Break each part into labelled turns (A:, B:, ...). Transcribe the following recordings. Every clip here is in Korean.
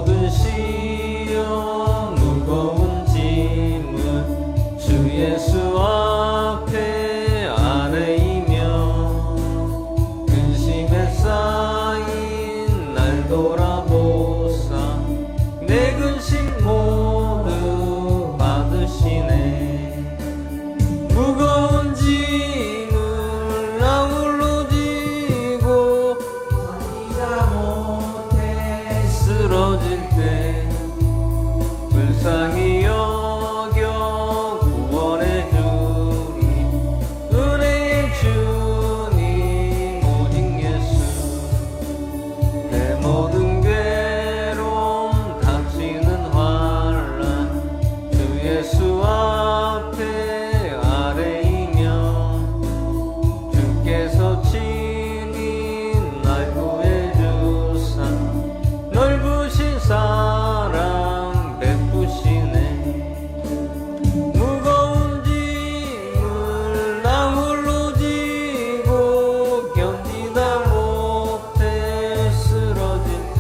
A: 모든 시험 무거운 짐은 주 예수 앞에 아뢰이며 근심에 쌓인 날 돌아보사 내 근심 모두 받으시네. 무거운 짐을 나 홀로 지고 견디다 못해 쓰러질 때 불쌍히 여겨 구원해 주리 은혜의 주님 오직 예수. 내 모든 괴로움 닥치는 환란 주 예수 앞에 아뢰이며 주께서 친히 날 구해 주사 넓으신 사랑 베푸시네. 무거운 짐을 나 홀로 지고 견디다 못해 쓰러질 때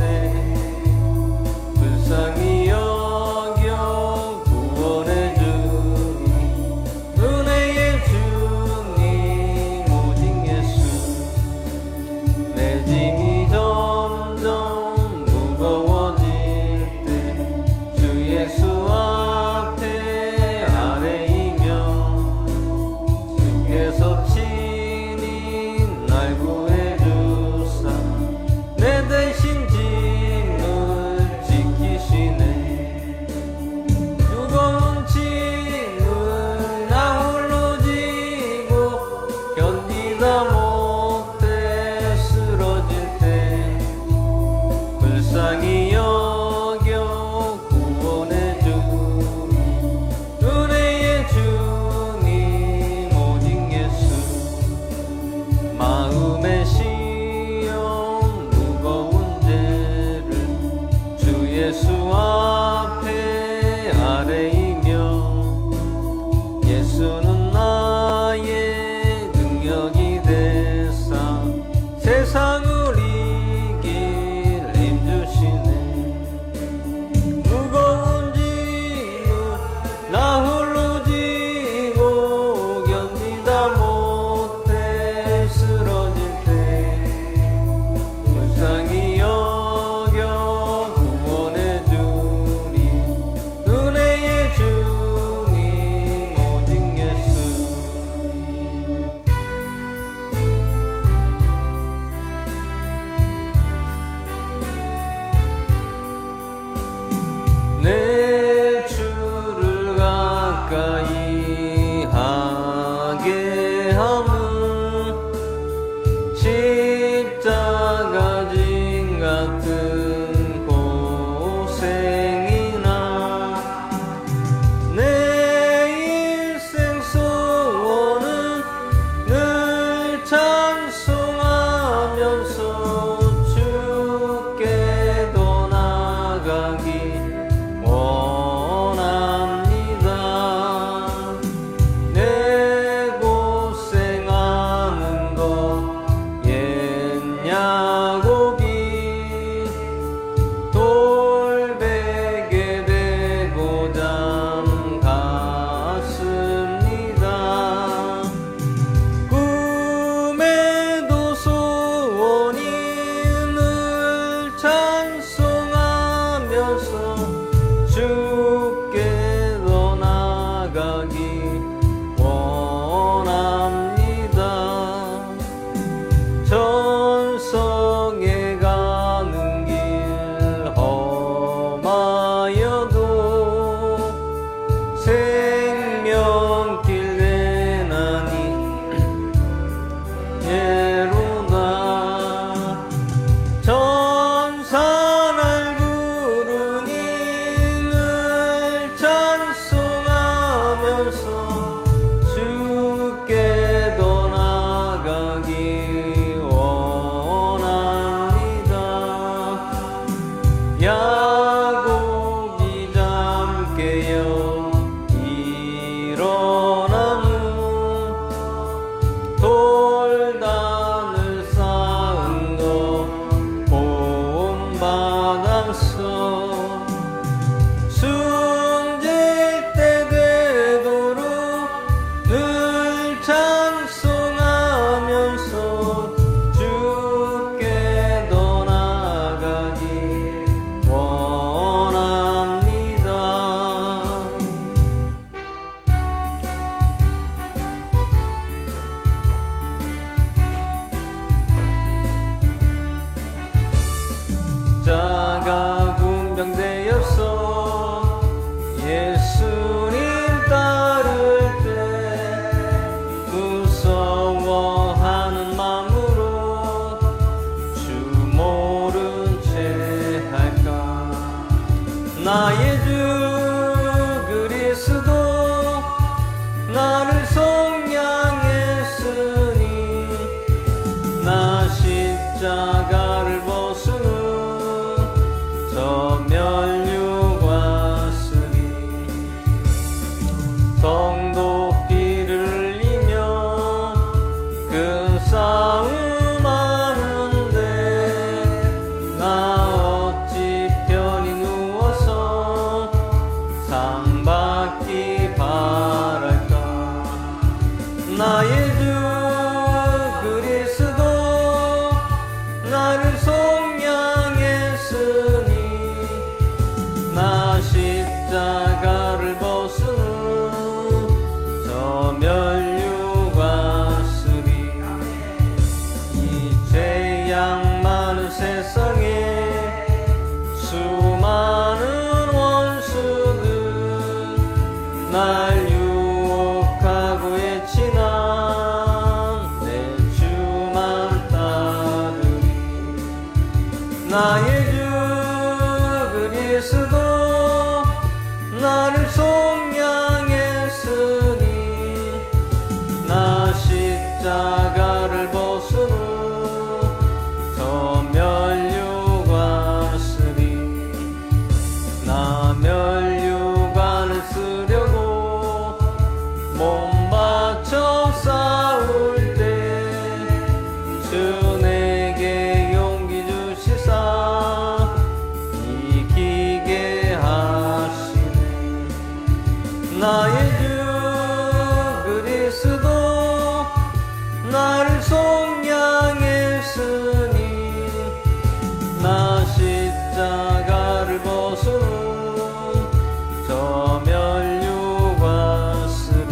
A: 불쌍히 여겨 구원해 주니 은혜의 주님 오직 예수. 내 짐이 점점 무거워질 때 주 예수 앞에 아뢰이며 주께서 친히 날 구해 주사 내 대신 짐을 지키시네. 무거운 짐을 나 홀로 지고 견디다 못해 쓰러질 때 불쌍히 여겨 구원해 주니 은혜의 주님 오직 예수. 마음의 시험 무거운 죄를 주 예수 앞에 아뢰이며 예수는 나의 능력이 되사 세상을 이길 힘 주시네. 무거운 짐을 나 홀로 지고 견디다 못해 쓰러질 때 불쌍히 여겨 구원해 주리 은혜의 주님 오직 예수. 내 주를 가까이 하게 함은 십자가 진 같은 고생이나 내 인생 소원은 늘 찬송하면서 주께도 나가기 원합니다. 내 고생하는 것 옛 야곱이 돌베개 되고 잠 갔습니다. 꿈에도 소원이 늘 찬송하면서 주께로 나가기 원합니다. 전성에 가는 길 험하여도 생명길 내나니 예로다. 전사 날 부르니 늘 찬송하면서 성도끼를 흘리며 그 싸움 하는데 나 어찌 편히 누워서 상 받기 바랄까. 나의 주 그리스도 나를 속량했으니 나 십자가를 벗은 저 멸류관 쓰리. 이 죄악 많은 세상에 수많은 원수들 날 유혹하고 애치나 내 주만 따르리. 나의 주 그리스도 나를 속량했으니 나 십자가를 벗은 저 멸류관 쓰리. 나 멸류관을 쓰려고 몸 바쳐 싸울 때 주 내게 용기 주시사 이기게 하시네. 나의 주 그리스도 나를 속량했으니 나 십자가를 벗은 저 멸류관 쓰리.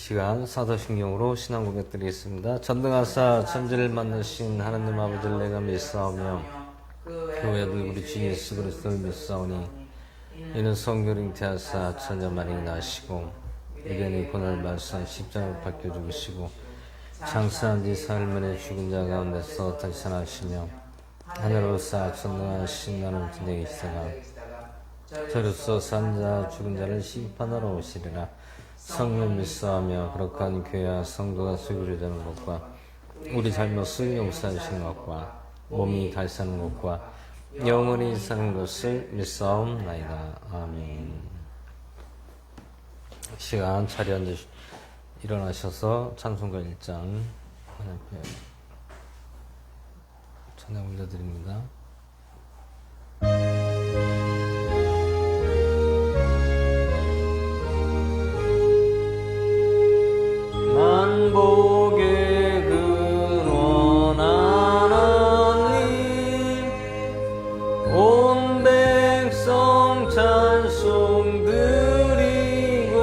A: 시간 사도신경으로 신앙 고백 드리겠습니다. 전능하사 천지를 만드신 하나님 아버지를 내가 믿사오며 그 외아들 우리 주 예수 그리스도를 믿사오니 이는 성교를 잉태하사 천자 마리아 나시고 유대인의 고난을 말씀 십자가를 밝혀 죽으시고 장사한 지 사흘 만에 죽은 자 가운데서 다시 살아나시며 하늘로서 전능하신 나는 진에 계시다가 저로서 산 자 죽은 자를 심판하러 오시리라. 성령 믿사하며 거룩한 교회와 성도가 수교를 되는 것과 우리 잘못을 용서하시는 것과 몸이 다시 사는 것과 영원히 사는 것을 믿사옵나이다. 아멘. 시간 자리에 앉아 일어나셔서 찬송가 1장 하나님 앞에 찬양 올려드립니다. 만복의 근원한 하나님 온 백성 찬송 드리고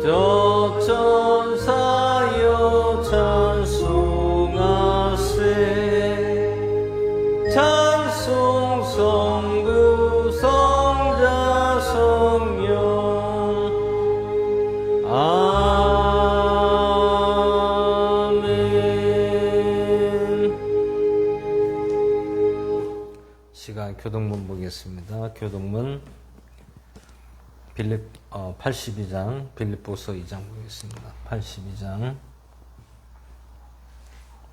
A: 저 천사여 찬송하세 찬송 성부 성자 성령 시간 교동문 보겠습니다. 교동문 82장 빌립보서 2장 보겠습니다. 82장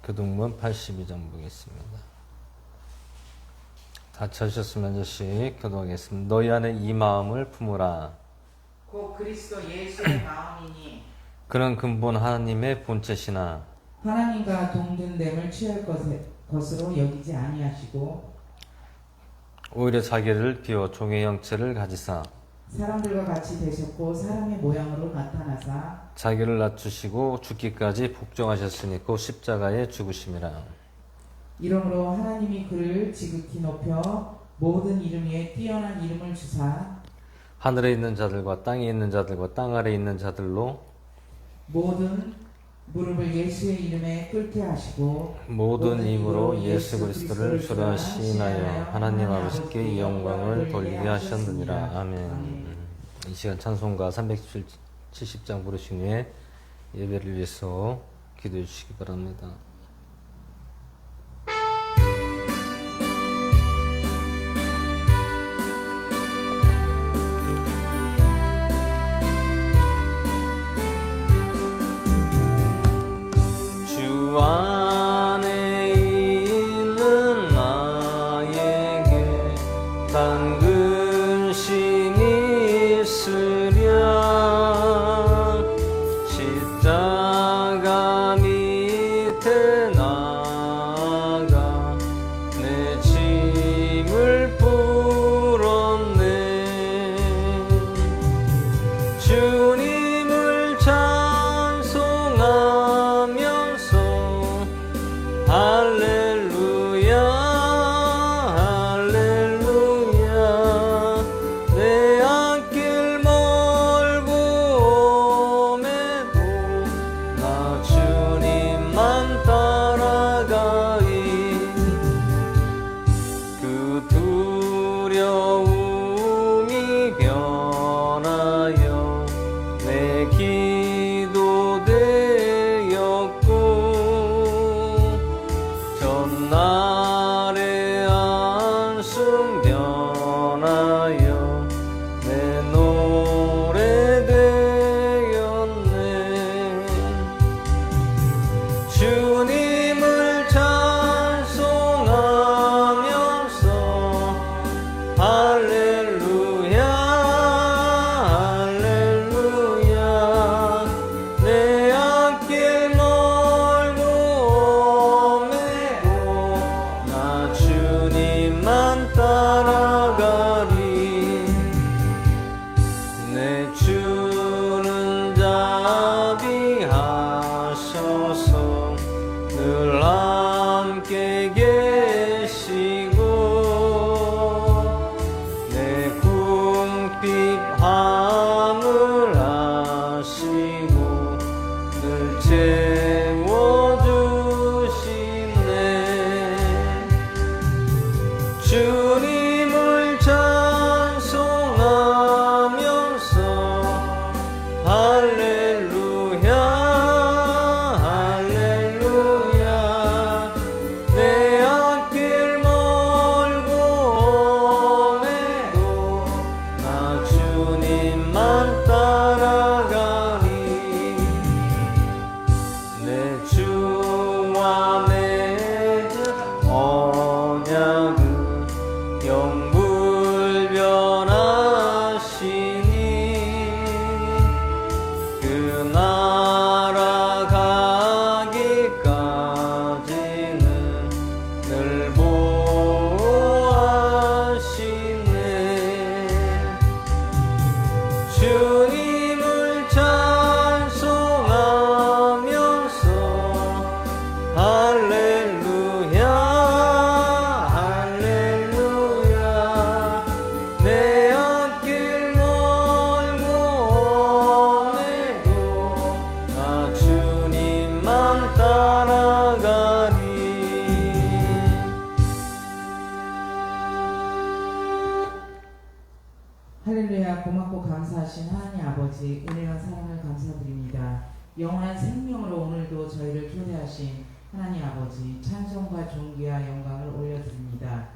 A: 교동문 82장 보겠습니다. 다 찾으셨으면 한 절씩 교동하겠습니다. 너희 안에 이 마음을 품으라.
B: 곧 그리스도 예수의 마음이니
A: 그는 근본 하나님의 본체시나
B: 하나님과 동등됨을 취할 것으로 여기지 아니하시고
A: 오히려 자기를 비워 종의 형체를 가지사
B: 사람들과 같이 되셨고 사람의 모양으로 나타나사
A: 자기를 낮추시고 죽기까지 복종하셨으니 그 십자가에 죽으심이라.
B: 이러므로 하나님이 그를 지극히 높여 모든 이름 위에 뛰어난 이름을 주사
A: 하늘에 있는 자들과 땅에 있는 자들과 땅 아래에 있는 자들로
B: 모든 무릎을 예수의 이름에 꿇게 하시고
A: 모든 입으로 예수 그리스도를 주라 시인하여 하나님 아버지께 이 영광을 돌리게 하셨느니라. 아멘. 이 시간 찬송가 370장 부르신 후에 예배를 위해서 기도해 주시기 바랍니다. 주 안에 있는 나에게 단 근심이 있으랴 십자가 밑에
B: 광사하신 하나님 아버지 은혜와 사랑을 감사드립니다. 영원한 생명으로 오늘도 저희를 초대하신 하나님 아버지 찬송과 존귀와 영광을 올려드립니다.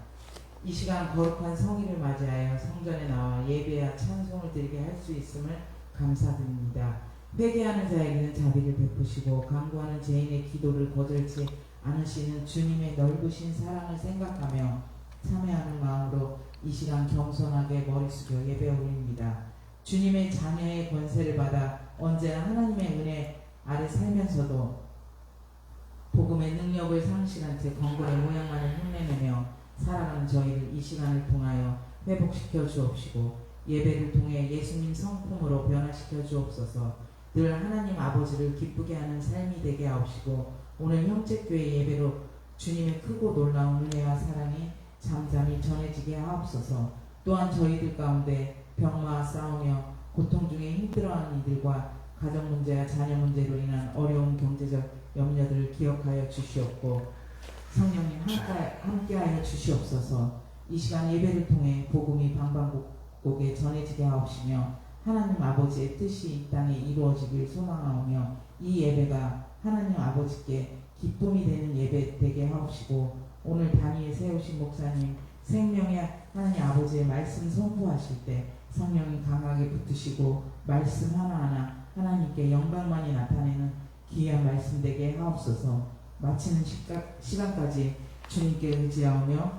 B: 이 시간 거룩한 성일을 맞이하여 성전에 나와 예배와 찬송을 드리게 할 수 있음을 감사드립니다. 회개하는 자에게는 자비를 베푸시고 간구하는 죄인의 기도를 거절치 않으시는 주님의 넓으신 사랑을 생각하며 참회하는 마음으로 이 시간 겸손하게 머리 숙여 예배 올립니다. 주님의 자녀의 권세를 받아 언제나 하나님의 은혜 아래 살면서도 복음의 능력을 상실한 채 건골의 모양만을 흉내내며 살아가는 저희를 이 시간을 통하여 회복시켜 주옵시고 예배를 통해 예수님 성품으로 변화시켜 주옵소서. 늘 하나님 아버지를 기쁘게 하는 삶이 되게 하옵시고 오늘 형제교회 예배로 주님의 크고 놀라운 은혜와 사랑이 잠잠히 전해지게 하옵소서. 또한 저희들 가운데 병마와 싸우며 고통 중에 힘들어하는 이들과 가정 문제와 자녀 문제로 인한 어려운 경제적 염려들을 기억하여 주시옵고 성령님 함께하여 주시옵소서. 이 시간 예배를 통해 복음이 방방곡곡에 전해지게 하옵시며 하나님 아버지의 뜻이 이 땅에 이루어지길 소망하오며 이 예배가 하나님 아버지께 기쁨이 되는 예배 되게 하옵시고 오늘 단위에 세우신 목사님 생명의 하나님 아버지의 말씀 선포하실 때 성령이 강하게 붙으시고 말씀 하나하나 하나님께 영광만이 나타내는 귀한 말씀 되게 하옵소서. 마치는 시간까지 주님께 의지하오며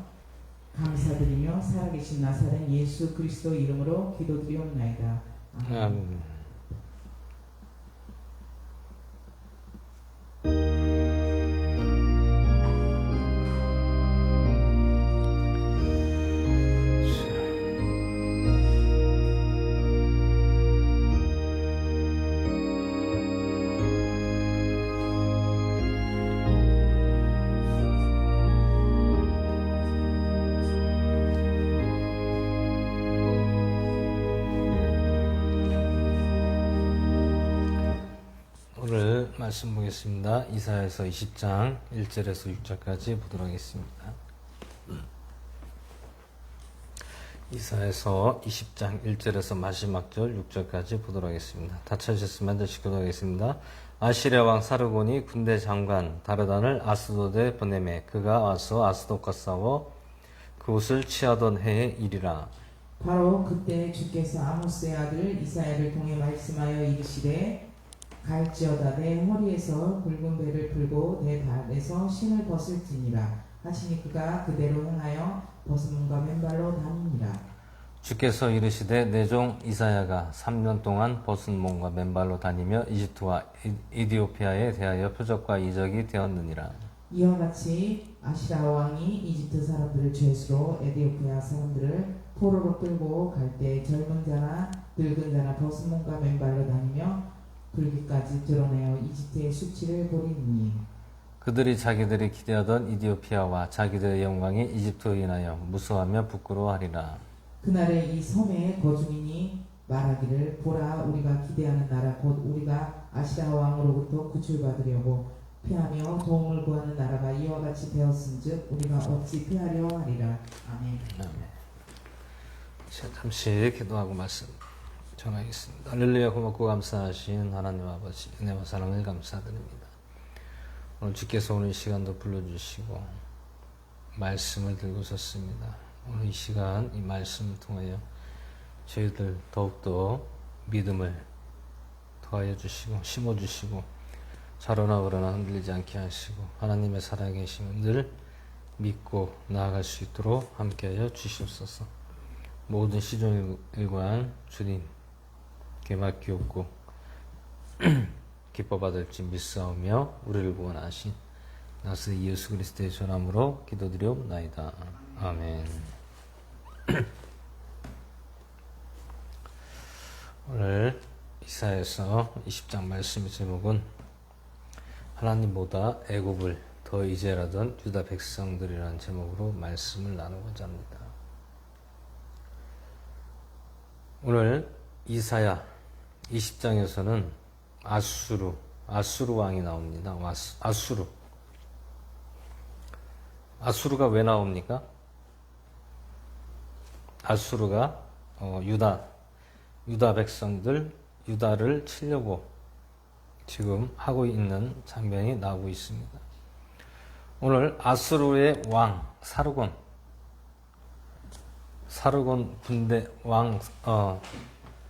B: 감사드리며 살아계신 나사렛 예수 그리스도 이름으로 기도드리옵나이다. 아멘.
A: 오늘 말씀 보겠습니다. 이사야서 20장 1절에서 6절까지 보도록 하겠습니다. 이사야서 20장 1절에서 마지막 절 6절까지 보도록 하겠습니다. 다 찾으셨으면 앉으시도록 하겠습니다. 아시리아 왕 사르곤이 군대 장관 다르단을 아스돗에 보내매 그가 와서 아스돗과 싸워 그곳을 취하던 해의 일이라.
B: 바로 그때 주께서 아모스의 아들 이사야를 통해 말씀하여 이르시되 갈지어다 내 허리에서 굵은 배를 풀고 내 발에서 신을 벗을지니라 하시니 그가 그대로 행하여 벗은 몸과 맨발로 다니니라.
A: 주께서 이르시되 내 종 이사야가 3년 동안 벗은 몸과 맨발로 다니며 이집트와 이디오피아에 대하여 표적과 이적이 되었느니라.
B: 이와 같이 아시라 왕이 이집트 사람들을 죄수로 에디오피아 사람들을 포로로 끌고 갈 때 젊은 자나 늙은 자나 벗은 몸과 맨발로 다니며 불기까지 드러내어 이집트의 수치를 보리니
A: 그들이 자기들이 기대하던 이디오피아와 자기들의 영광이 이집트로 인하여 무수하며 부끄러워하리라.
B: 그날에 이 섬의 거주민이 말하기를 보라 우리가 기대하는 나라 곧 우리가 아시라 왕으로부터 구출받으려고 피하며 도움을 구하는 나라가 이와 같이 되었은즉 우리가 어찌 피하려 하리라. 아멘.
A: 아멘. 자, 잠시 기도하고 말씀 전하겠습니다. 할렐루야. 고맙고 감사하신 하나님 아버지 은혜와 사랑을 감사드립니다. 오늘 주께서 오늘 이 시간도 불러주시고 말씀을 들고 섰습니다. 오늘 이 시간 이 말씀을 통하여 저희들 더욱더 믿음을 더하여 주시고 심어주시고 자로나 그러나 흔들리지 않게 하시고 하나님의 살아계심을 늘 믿고 나아갈 수 있도록 함께하여 주시옵소서. 모든 시종일관 주님께 맡기옵고 기뻐 받을지 믿사오며 우리를 구원하신 나사렛 예수 그리스도의 전함으로 기도드리옵나이다. 아멘. 오늘 이사야서 20장 말씀의 제목은 하나님보다 애굽을 더 이제라던 유다 백성들이라는 제목으로 말씀을 나누고자 합니다. 오늘 이사야 20장에서는 아수르 왕이 나옵니다. 아수르가 왜 나옵니까? 아수르가 유다 유다 백성들, 유다를 치려고 지금 하고 있는 장면이 나오고 있습니다. 오늘 아수르의 왕 사르곤 군대 왕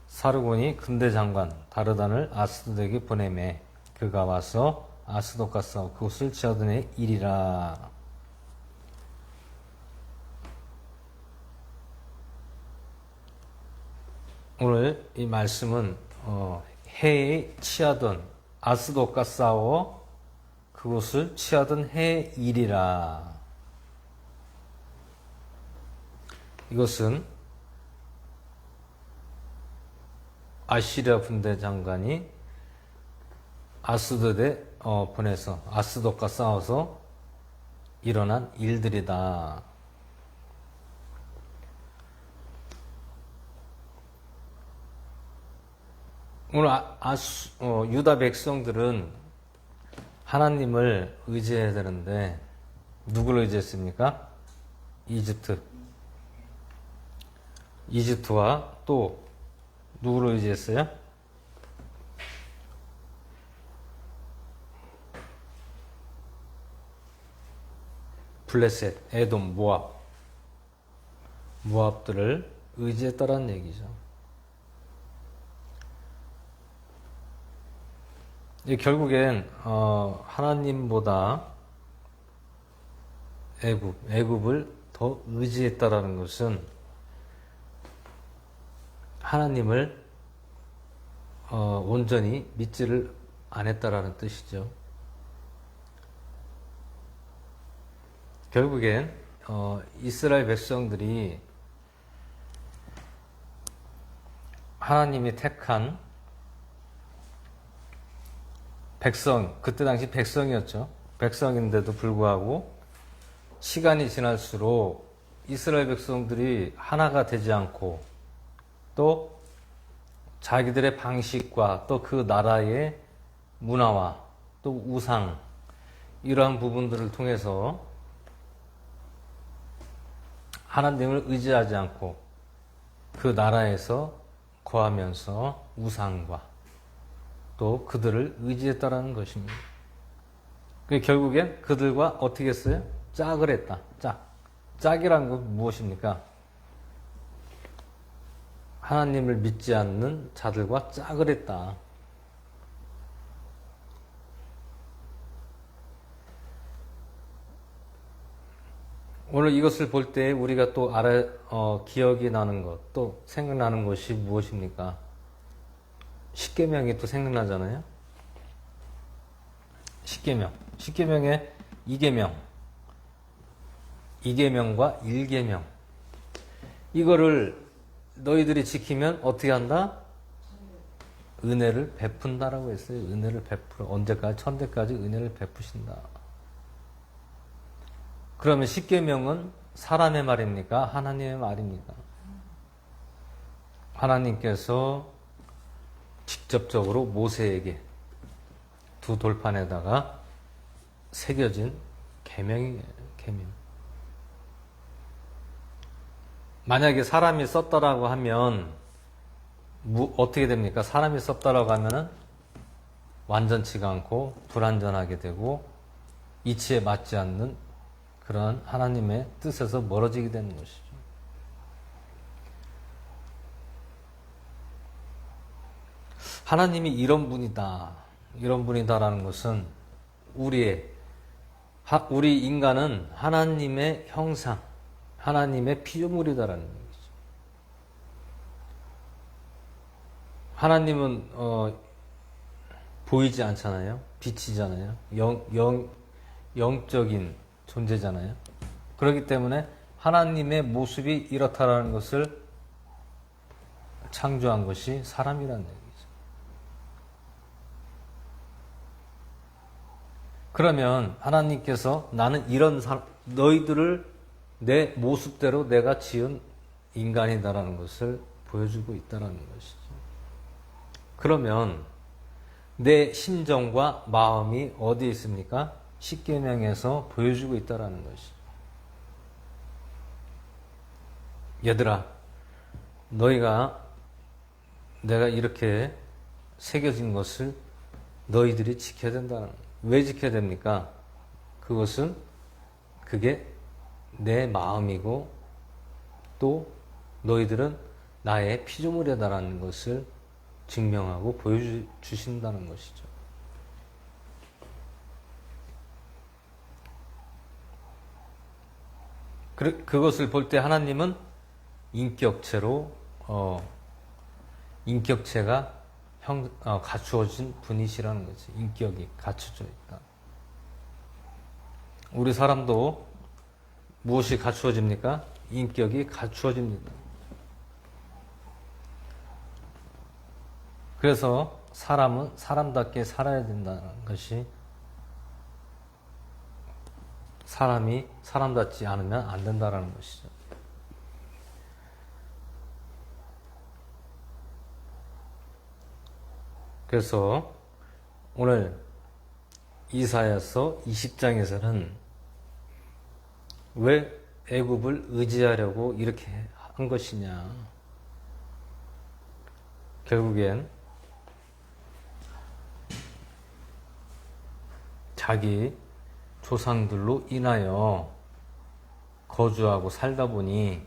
A: 사르곤이 군대 장관 다르단을 아스돗에게 보내매 그가 와서 아스돗과 싸워 그곳을 치하던 해 일이라. 오늘 이 말씀은 해에 취하던 아스돗과 싸워 그곳을 취하던 해 일이라. 이것은 아시리아 군대 장관이 아스돗에 보내서 아스돗과 싸워서 일어난 일들이다. 오늘 유다 백성들은 하나님을 의지해야 되는데 누구를 의지했습니까? 이집트와 또 누구를 의지했어요? 블레셋, 에돔, 모압들을 의지했다라는 얘기죠. 결국엔 하나님보다 애굽을 더 의지했다라는 것은 하나님을 온전히 믿지를 않았다라는 뜻이죠. 결국엔 이스라엘 백성들이 하나님이 택한 백성, 그때 당시 백성이었죠. 백성인데도 불구하고 시간이 지날수록 이스라엘 백성들이 하나가 되지 않고 또 자기들의 방식과 또 그 나라의 문화와 또 우상 이러한 부분들을 통해서 하나님을 의지하지 않고 그 나라에서 거하면서 우상과 또 그들을 의지했다라는 것입니다. 결국엔 그들과 어떻게 했어요? 짝을 했다. 짝이라는 건 무엇입니까? 하나님을 믿지 않는 자들과 짝을 했다. 오늘 이것을 볼 때 우리가 또 기억이 나는 것, 또 생각나는 것이 무엇입니까? 십계명이 또 생각나잖아요. 십계명의 이계명과 일계명. 이거를 너희들이 지키면 어떻게 한다? 은혜를 베푼다라고 했어요. 은혜를 언제까지? 천대까지 은혜를 베푸신다. 그러면 십계명은 사람의 말입니까? 하나님의 말입니까? 하나님께서 직접적으로 모세에게 두 돌판에다가 새겨진 계명이에요. 계명. 만약에 사람이 썼다라고 하면 어떻게 됩니까? 사람이 썼다라고 하면은 완전치가 않고 불완전하게 되고 이치에 맞지 않는 그런 하나님의 뜻에서 멀어지게 되는 것이죠. 하나님이 이런 분이다라는 것은 우리 인간은 하나님의 형상, 하나님의 피조물이다라는 얘기죠. 하나님은 보이지 않잖아요. 빛이잖아요. 영적인 존재잖아요. 그렇기 때문에 하나님의 모습이 이렇다라는 것을 창조한 것이 사람이라는 얘기죠. 그러면 하나님께서 나는 너희들을 내 모습대로 내가 지은 인간이다라는 것을 보여주고 있다라는 것이죠. 그러면 내 심정과 마음이 어디에 있습니까? 십계명에서 보여주고 있다라는 것이죠. 얘들아, 너희가 내가 이렇게 새겨진 것을 너희들이 지켜야 된다는 거예요. 왜 지켜야 됩니까? 그게 내 마음이고 또 너희들은 나의 피조물이다라는 것을 증명하고 보여주신다는 것이죠. 그것을 볼 때 하나님은 인격체가 갖추어진 분이시라는 거지. 인격이 갖춰져 있다. 우리 사람도 무엇이 갖추어집니까? 인격이 갖추어집니다. 그래서 사람은 사람답게 살아야 된다는 것이, 사람이 사람답지 않으면 안 된다는 것이죠. 그래서 오늘 이사야서 20장에서는 왜 애굽을 의지하려고 이렇게 한 것이냐. 결국엔 자기 조상들로 인하여 거주하고 살다 보니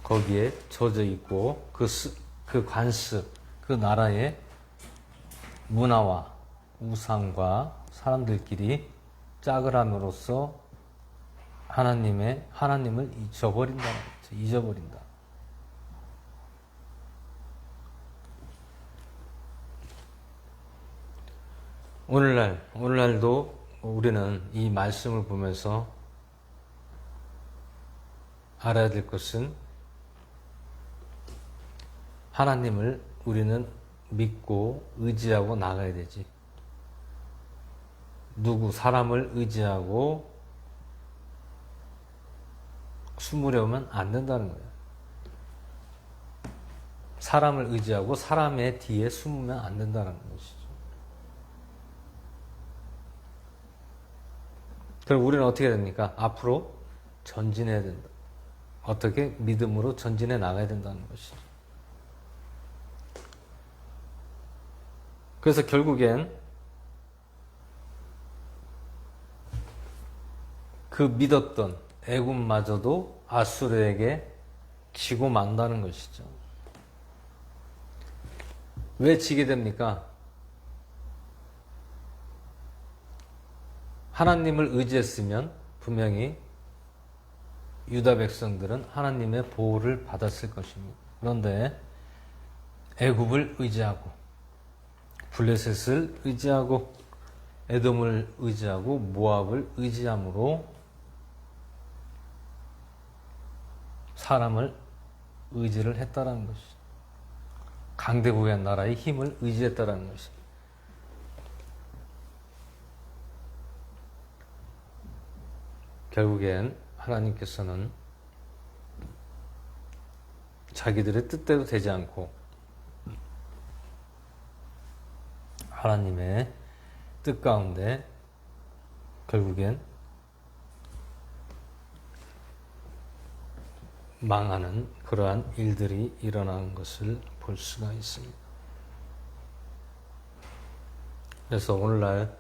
A: 거기에 젖어 있고 그 관습, 그 나라의 문화와 우상과 사람들끼리 짝을 함으로써 하나님을 잊어버린다는 거죠. 잊어버린다. 오늘날도 우리는 이 말씀을 보면서 알아야 될 것은 하나님을 우리는 믿고 의지하고 나가야 되지. 사람을 의지하고 숨으려면 안 된다는 거예요. 사람을 의지하고 사람의 뒤에 숨으면 안 된다는 것이죠. 그럼 우리는 어떻게 됩니까? 앞으로 전진해야 된다. 어떻게? 믿음으로 전진해 나가야 된다는 것이죠. 그래서 결국엔 그 믿었던 애굽마저도 아수르에게 지고 만다는 것이죠. 왜 지게 됩니까? 하나님을 의지했으면 분명히 유다 백성들은 하나님의 보호를 받았을 것입니다. 그런데 애굽을 의지하고 블레셋을 의지하고 에돔을 의지하고 모압을 의지함으로 사람을 의지를 했다라는 것이죠. 강대국의 나라의 힘을 의지했다라는 것이죠. 결국엔 하나님께서는 자기들의 뜻대로 되지 않고 하나님의 뜻 가운데 결국엔 망하는 그러한 일들이 일어난 것을 볼 수가 있습니다. 그래서 오늘날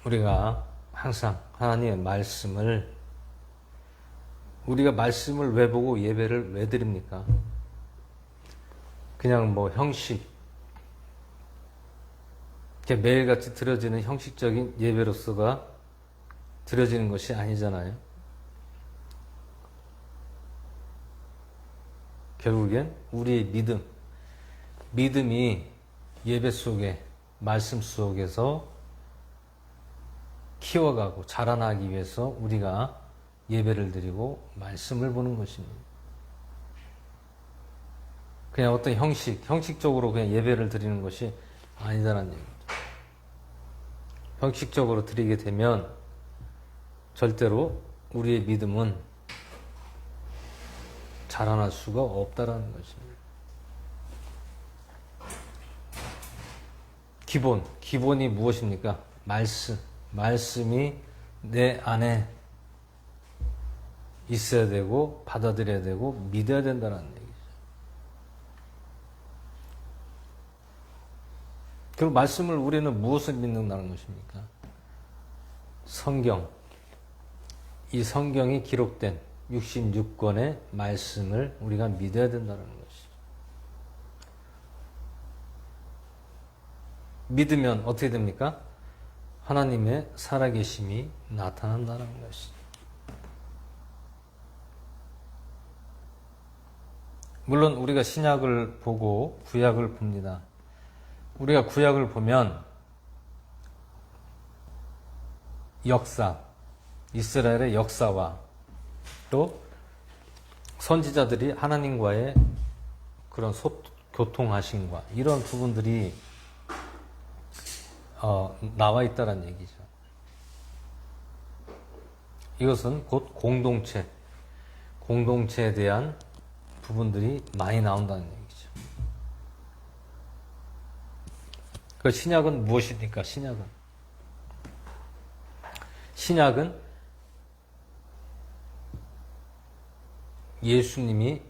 A: 우리가 항상 하나님의 말씀을, 우리가 말씀을 왜 보고 예배를 왜 드립니까? 그냥 형식, 매일같이 드려지는 형식적인 예배로서가 드려지는 것이 아니잖아요. 결국엔 우리의 믿음이 예배 속에, 말씀 속에서 키워가고 자라나기 위해서 우리가 예배를 드리고 말씀을 보는 것입니다. 그냥 어떤 형식적으로 그냥 예배를 드리는 것이 아니다라는 얘기죠. 형식적으로 드리게 되면 절대로 우리의 믿음은 자라날 수가 없다라는 것입니다. 기본이 무엇입니까? 말씀이 내 안에 있어야 되고 받아들여야 되고 믿어야 된다는 얘기죠. 그 말씀을 우리는 무엇을 믿는다는 것입니까? 성경. 이 성경이 기록된 66권의 말씀을 우리가 믿어야 된다는 것이죠. 믿으면 어떻게 됩니까? 하나님의 살아계심이 나타난다는 것이죠. 물론 우리가 신약을 보고 구약을 봅니다. 우리가 구약을 보면 역사, 이스라엘의 역사와 또 선지자들이 하나님과의 그런 교통하심과 이런 부분들이 나와 있다는 얘기죠. 이것은 곧 공동체에 대한 부분들이 많이 나온다는 얘기죠. 그 신약은 무엇입니까? 신약은 예수님이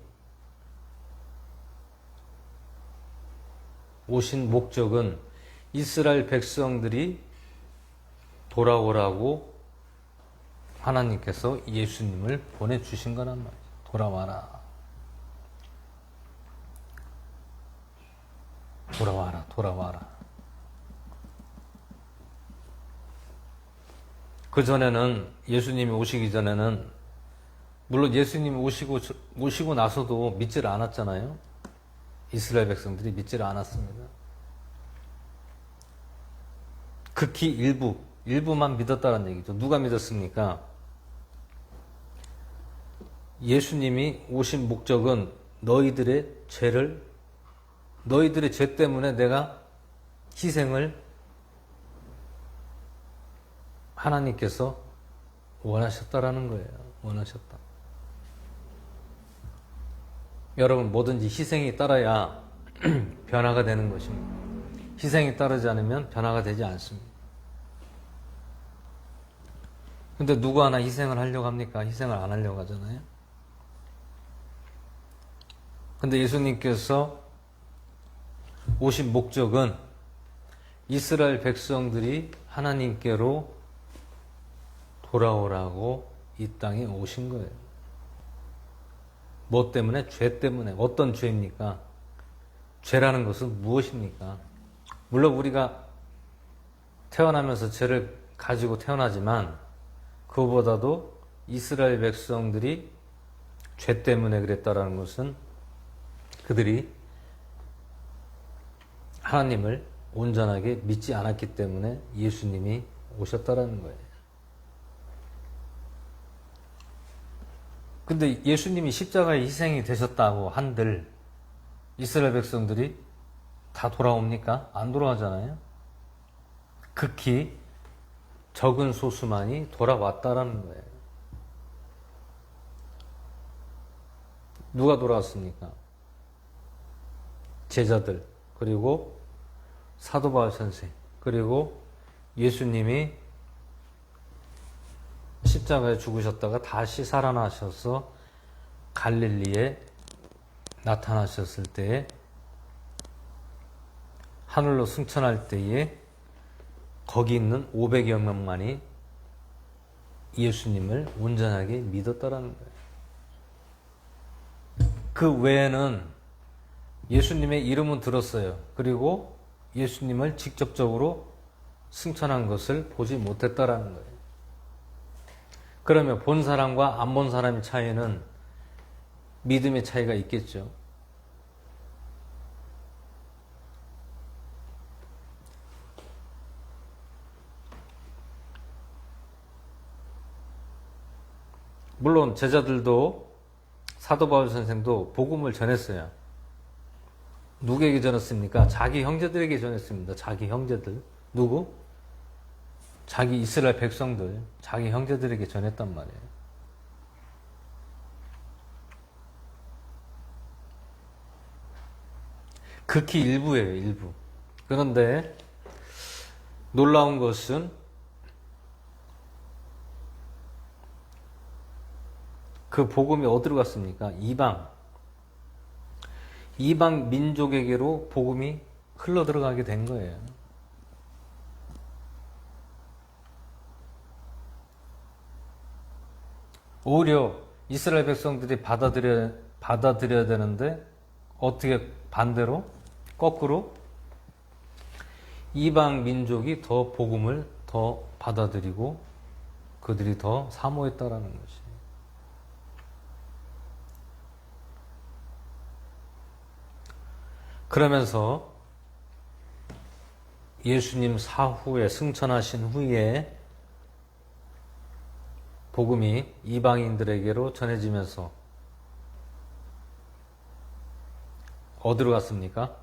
A: 오신 목적은 이스라엘 백성들이 돌아오라고 하나님께서 예수님을 보내주신 거란 말이죠. 돌아와라. 돌아와라, 돌아와라. 그 전에는, 예수님이 오시기 전에는, 물론 예수님이 오시고 나서도 믿지를 않았잖아요. 이스라엘 백성들이 믿지를 않았습니다. 극히 일부만 믿었다는 얘기죠. 누가 믿었습니까? 예수님이 오신 목적은 너희들의 죄 때문에 내가 희생을 하나님께서 원하셨다라는 거예요. 원하셨다. 여러분, 뭐든지 희생이 따라야 변화가 되는 것입니다. 희생이 따르지 않으면 변화가 되지 않습니다. 근데 누구 하나 희생을 하려고 합니까? 희생을 안 하려고 하잖아요. 근데 예수님께서 오신 목적은 이스라엘 백성들이 하나님께로 돌아오라고 이 땅에 오신 거예요. 뭐 때문에? 죄 때문에. 어떤 죄입니까? 죄라는 것은 무엇입니까? 물론 우리가 태어나면서 죄를 가지고 태어나지만 그거보다도 이스라엘 백성들이 죄 때문에 그랬다라는 것은 그들이 하나님을 온전하게 믿지 않았기 때문에 예수님이 오셨다라는 거예요. 근데 예수님이 십자가에 희생이 되셨다고 한들 이스라엘 백성들이 다 돌아옵니까? 안 돌아가잖아요. 극히 적은 소수만이 돌아왔다라는 거예요. 누가 돌아왔습니까? 제자들, 그리고 사도 바울 선생, 그리고 예수님이 십자가에 죽으셨다가 다시 살아나셔서 갈릴리에 나타나셨을 때에 하늘로 승천할 때에 거기 있는 500여 명만이 예수님을 온전하게 믿었다라는 거예요. 그 외에는 예수님의 이름은 들었어요. 그리고 예수님을 직접적으로 승천한 것을 보지 못했다라는 거예요. 그러면 본 사람과 안 본 사람의 차이는 믿음의 차이가 있겠죠. 물론 제자들도 사도 바울 선생도 복음을 전했어요. 누구에게 전했습니까? 자기 형제들에게 전했습니다. 자기 형제들. 누구? 자기 이스라엘 백성들, 자기 형제들에게 전했단 말이에요. 극히 일부예요, 일부. 그런데 놀라운 것은 그 복음이 어디로 갔습니까? 이방 민족에게로 복음이 흘러 들어가게 된 거예요. 오히려 이스라엘 백성들이 받아들여야 되는데 어떻게 반대로 거꾸로 이방 민족이 더 복음을 더 받아들이고 그들이 더 사모했다라는 것이. 그러면서 예수님 사후에 승천하신 후에 복음이 이방인들에게로 전해지면서 어디로 갔습니까?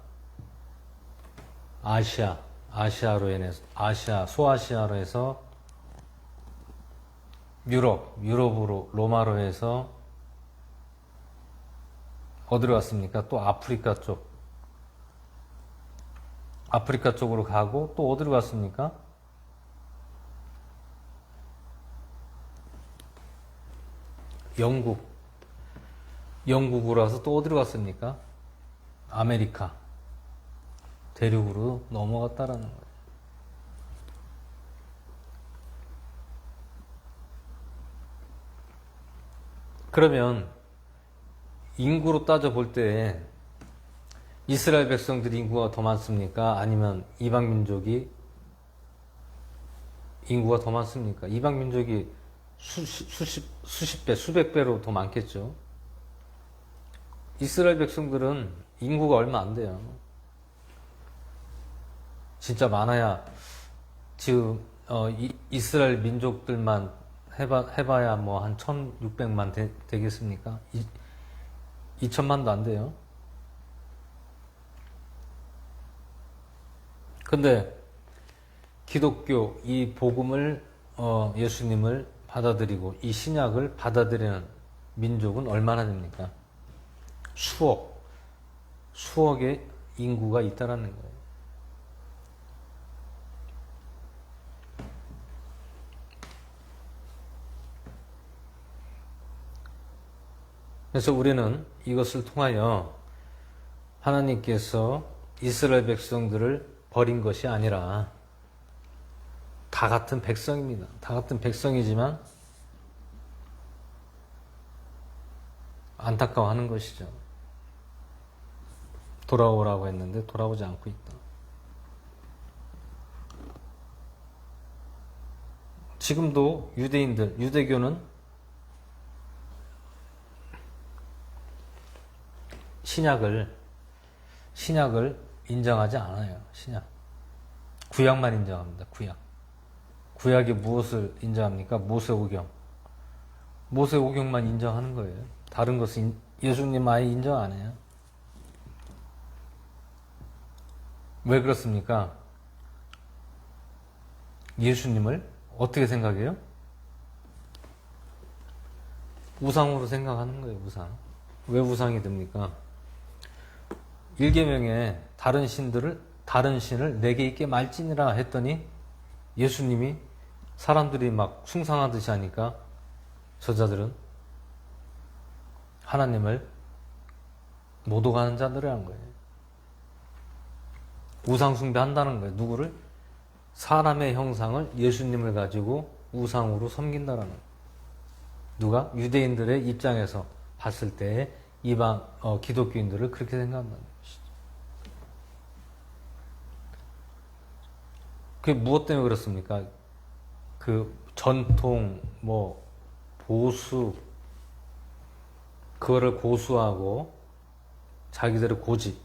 A: 아시아로 인해서 소아시아로 해서 유럽으로 로마로 해서 어디로 갔습니까? 또 아프리카 쪽으로 가고 또 어디로 갔습니까? 영국으로 와서 또 어디로 갔습니까? 아메리카 대륙으로 넘어갔다라는 거예요. 그러면 인구로 따져볼 때 이스라엘 백성들이 인구가 더 많습니까? 아니면 이방 민족이 인구가 더 많습니까? 이방 민족이 수십 배, 수백 배로 더 많겠죠. 이스라엘 백성들은 인구가 얼마 안 돼요. 진짜 많아야 지금 이스라엘 민족들만 해봐야 뭐 한 1600만 되겠습니까? 2000만도 안 돼요. 근데 기독교 이 복음을 예수님을 받아들이고 이 신약을 받아들이는 민족은 얼마나 됩니까? 수억의 인구가 있다라는 거예요. 그래서 우리는 이것을 통하여 하나님께서 이스라엘 백성들을 버린 것이 아니라 다 같은 백성입니다. 다 같은 백성이지만 안타까워하는 것이죠. 돌아오라고 했는데 돌아오지 않고 있다. 지금도 유대교는 신약을 인정하지 않아요. 구약만 인정합니다. 구약이 무엇을 인정합니까? 모세오경만 인정하는 거예요. 다른 것은 예수님 아예 인정 안 해요. 왜 그렇습니까? 예수님을 어떻게 생각해요? 우상으로 생각하는 거예요. 왜 우상이 됩니까? 1계명에 다른 신을 내게 있게 말지니라 했더니 예수님이 사람들이 막 숭상하듯이 하니까 저자들은 하나님을 모독하는 자들이라는 거예요. 우상숭배한다는 거예요. 누구를? 사람의 형상을 예수님을 가지고 우상으로 섬긴다라는 거예요. 누가? 유대인들의 입장에서 봤을 때 이방 기독교인들을 그렇게 생각한다는 것이죠. 그게 무엇 때문에 그렇습니까? 그 전통, 보수, 그거를 고수하고 자기들의 고집,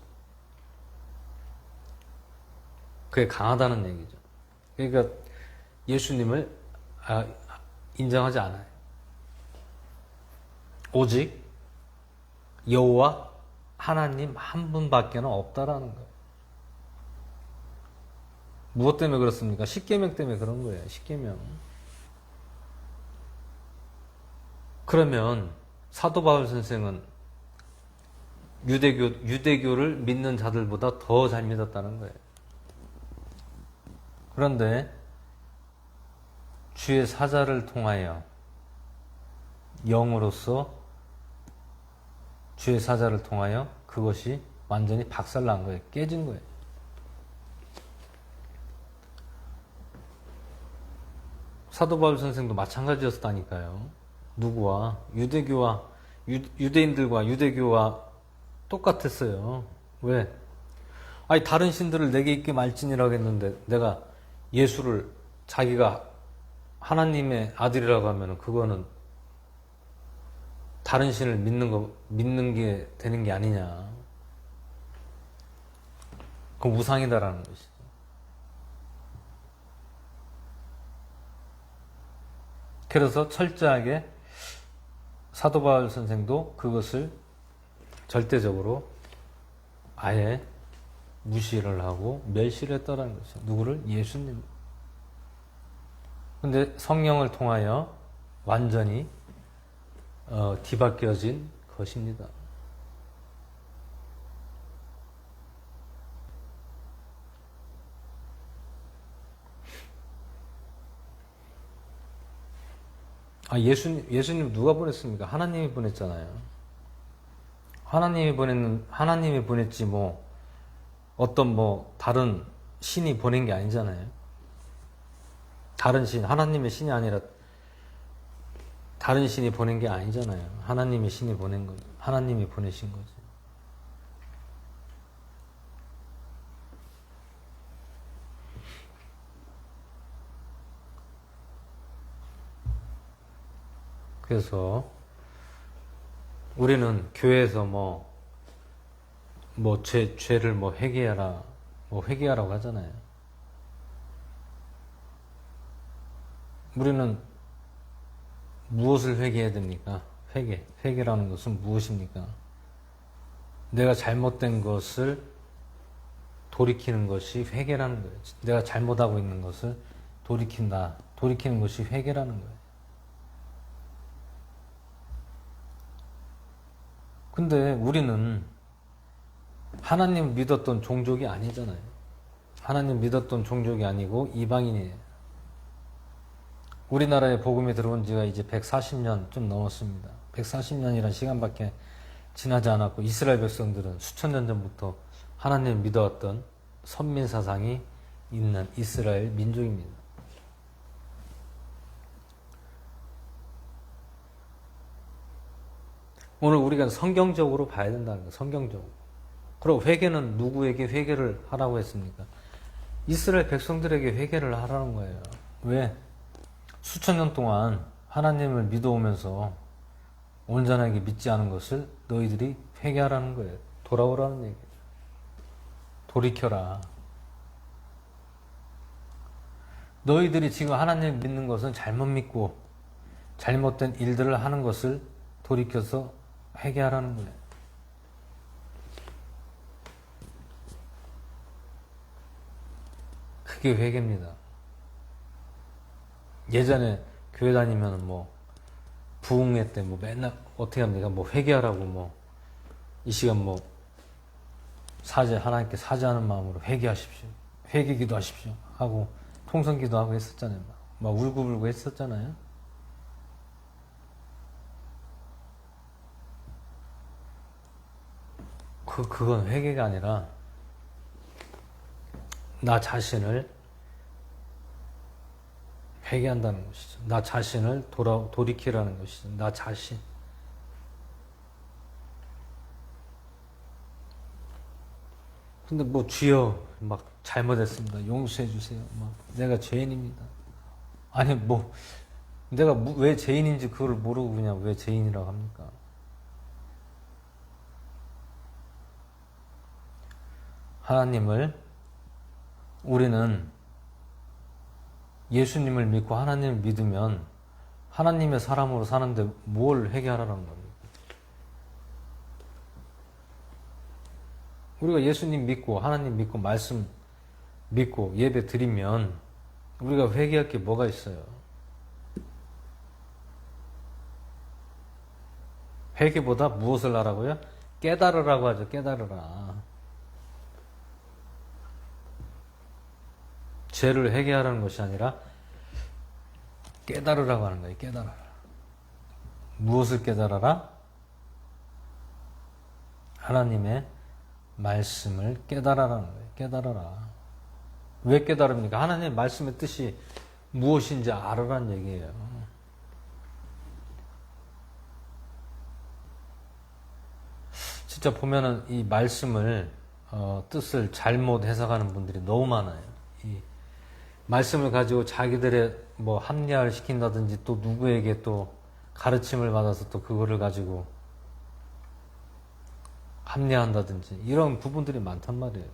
A: 그게 강하다는 얘기죠. 그러니까 예수님을 인정하지 않아요. 오직 여호와 하나님 한 분밖에는 없다라는 거예요. 무엇 때문에 그렇습니까? 십계명 때문에 그런 거예요. 십계명. 그러면 사도 바울 선생은 유대교를 믿는 자들보다 더 잘 믿었다는 거예요. 그런데 주의 사자를 통하여 영으로서 주의 사자를 통하여 그것이 완전히 박살난 거예요. 깨진 거예요. 사도 바울 선생도 마찬가지였다니까요. 누구와? 유대인들과 유대교와 똑같았어요. 왜? 아니 다른 신들을 내게 있게 말지니라고 했는데 내가 예수를 자기가 하나님의 아들이라고 하면 그거는 다른 신을 믿는 게 되는 게 아니냐. 그건 우상이다라는 것이죠. 그래서 철저하게 사도 바울 선생도 그것을 절대적으로 아예 무시를 하고 멸시를 했다는 거죠. 누구를? 예수님. 근데 성령을 통하여 완전히 뒤바뀌어진 것입니다. 예수님 누가 보냈습니까? 하나님이 보냈잖아요. 하나님이 보냈지 어떤 다른 신이 보낸 게 아니잖아요. 다른 신, 하나님의 신이 아니라 다른 신이 보낸 게 아니잖아요. 하나님의 신이 보낸 거죠. 하나님이 보내신 거죠. 그래서 우리는 교회에서 죄를 회개하라, 회개하라고 하잖아요. 우리는 무엇을 회개해야 됩니까? 회개라는 것은 무엇입니까? 내가 잘못된 것을 돌이키는 것이 회개라는 거예요. 내가 잘못하고 있는 것을 돌이키는 것이 회개라는 거예요. 근데 우리는 하나님 믿었던 종족이 아니잖아요. 하나님 믿었던 종족이 아니고 이방인이에요. 우리나라에 복음이 들어온 지가 이제 140년 좀 넘었습니다. 140년이란 시간밖에 지나지 않았고 이스라엘 백성들은 수천 년 전부터 하나님을 믿어왔던 선민 사상이 있는 이스라엘 민족입니다. 오늘 우리가 성경적으로 봐야 된다는 거예요. 성경적으로. 그리고 회개는 누구에게 회개를 하라고 했습니까? 이스라엘 백성들에게 회개를 하라는 거예요. 왜? 수천 년 동안 하나님을 믿어오면서 온전하게 믿지 않은 것을 너희들이 회개하라는 거예요. 돌아오라는 얘기예요. 돌이켜라. 너희들이 지금 하나님을 믿는 것은 잘못 믿고 잘못된 일들을 하는 것을 돌이켜서 회개하라는 거예요. 그게 회개입니다. 예전에 교회 다니면 부흥회 때 맨날 어떻게 합니까? 회개하라고 이 시간 하나님께 사죄하는 마음으로 회개하십시오. 회개 기도하십시오. 하고 통성 기도하고 했었잖아요. 막 울고불고 했었잖아요. 그건 회개가 아니라 나 자신을 회개한다는 것이죠. 나 자신을 돌이키라는 것이죠. 나 자신. 근데 주여 잘못했습니다. 용서해 주세요. 내가 죄인입니다. 아니 내가 왜 죄인인지 그걸 모르고 그냥 왜 죄인이라고 합니까? 우리는 예수님을 믿고 하나님을 믿으면 하나님의 사람으로 사는데 뭘 회개하라는 겁니까? 우리가 예수님 믿고 하나님 믿고 말씀 믿고 예배 드리면 우리가 회개할 게 뭐가 있어요? 회개보다 무엇을 하라고요? 깨달으라고 하죠. 깨달으라. 죄를 회개하라는 것이 아니라 깨달으라고 하는 거예요. 깨달아라. 무엇을 깨달아라? 하나님의 말씀을 깨달아라는 거예요. 깨달아라. 왜 깨달습니까? 하나님의 말씀의 뜻이 무엇인지 알아라는 얘기예요. 진짜 보면은 이 말씀을 뜻을 잘못 해석하는 분들이 너무 많아요. 이 말씀을 가지고 자기들의 뭐 합리화를 시킨다든지 또 누구에게 또 가르침을 받아서 또 그거를 가지고 합리화한다든지 이런 부분들이 많단 말이에요.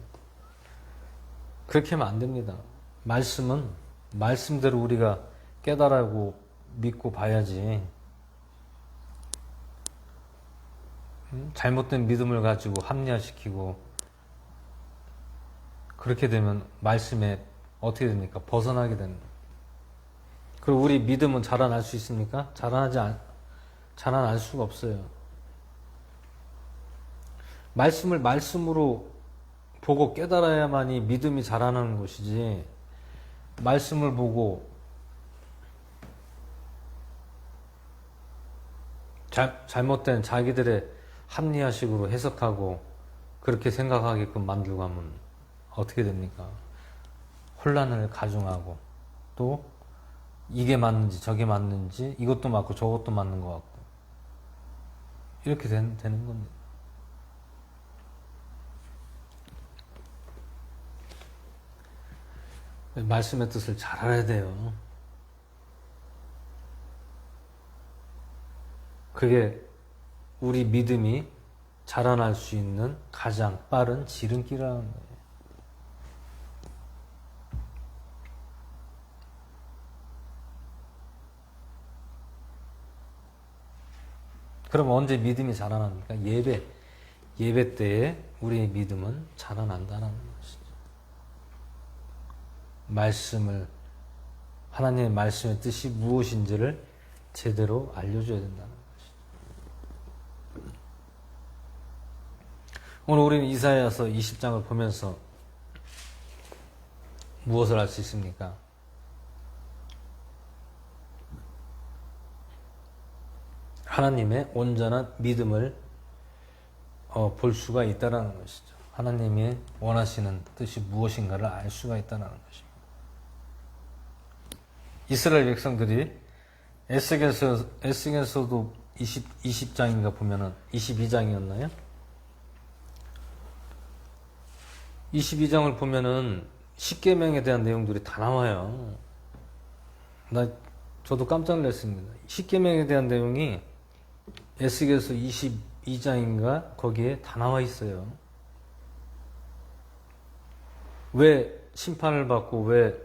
A: 그렇게 하면 안 됩니다. 말씀은 말씀대로 우리가 깨달아고 믿고 봐야지. 잘못된 믿음을 가지고 합리화시키고 그렇게 되면 말씀에 어떻게 됩니까? 벗어나게 되는 거예요. 그리고 우리 믿음은 자라날 수 있습니까? 자라날 수가 없어요. 말씀을 말씀으로 보고 깨달아야만이 믿음이 자라나는 것이지, 말씀을 보고 잘못된 자기들의 합리화식으로 해석하고 그렇게 생각하게끔 만들고 하면 어떻게 됩니까? 혼란을 가중하고 또 이게 맞는지 저게 맞는지 이것도 맞고 저것도 맞는 것 같고 이렇게 되는 겁니다. 말씀의 뜻을 잘 알아야 돼요. 그게 우리 믿음이 자라날 수 있는 가장 빠른 지름길이라는 거예요. 그럼 언제 믿음이 자라납니까? 예배 때에 우리의 믿음은 자라난다는 것이죠. 하나님의 말씀의 뜻이 무엇인지를 제대로 알려줘야 된다는 것이죠. 오늘 우리는 이사야서 20장을 보면서 무엇을 알 수 있습니까? 하나님의 온전한 믿음을 볼 수가 있다는 것이죠. 하나님이 원하시는 뜻이 무엇인가를 알 수가 있다는 것입니다. 이스라엘 백성들이 에스겔서도 20장인가 보면은 22장이었나요? 22장을 보면은 십계명에 대한 내용들이 다 나와요. 저도 깜짝 놀랐습니다. 십계명에 대한 내용이 에스겔서 22장인가 거기에 다 나와 있어요. 왜 심판을 받고 왜